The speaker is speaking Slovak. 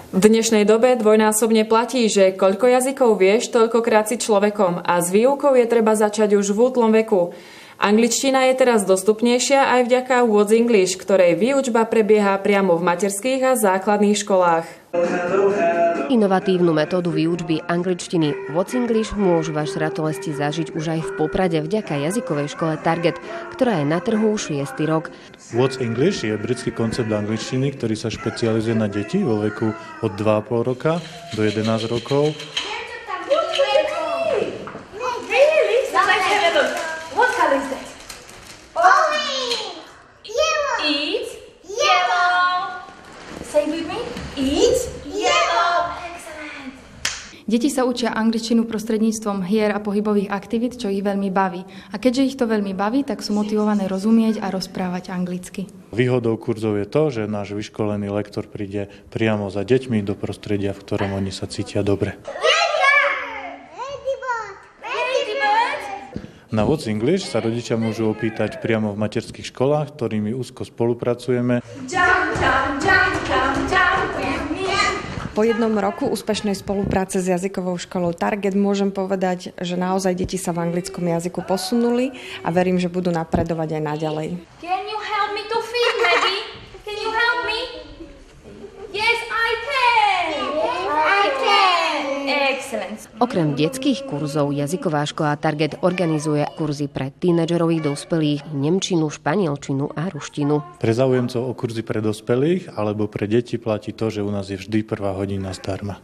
V dnešnej dobe dvojnásobne platí, že koľko jazykov vieš, toľkokrát si človekom a s výukou je treba začať už v útlom veku. Angličtina je teraz dostupnejšia aj vďaka What's English, ktorej výučba prebieha priamo v materských a základných školách. Inovatívnu metódu výučby angličtiny What's English môžu vaši ratolesti zažiť už aj v Poprade vďaka jazykovej škole Target, ktorá je na trhu už 6. rok. What's English je britský koncept angličtiny, ktorý sa špecializuje na deti vo veku od 2,5 roka do 11 rokov. Deti sa učia angličtinu prostredníctvom hier a pohybových aktivít, čo ich veľmi baví. A keďže ich to veľmi baví, tak sú motivované rozumieť a rozprávať anglicky. Výhodou kurzov je to, že náš vyškolený lektor príde priamo za deťmi do prostredia, v ktorom oni sa cítia dobre. Na What's English sa rodičia môžu opýtať priamo v materských školách, ktorými úzko spolupracujeme. Po 1 roku úspešnej spolupráce s jazykovou školou Target môžem povedať, že naozaj deti sa v anglickom jazyku posunuli a verím, že budú napredovať aj naďalej. Can you help me to feed, Maggie? Can you help me? Yes, I can. I can. Excellent. Okrem detských kurzov jazyková škola Target organizuje kurzy pre tínedžerov i dospelých, nemčinu, španielčinu a ruštinu. Pre záujemcov o kurzy pre dospelých alebo pre deti platí to, že u nás je vždy prvá hodina zdarma.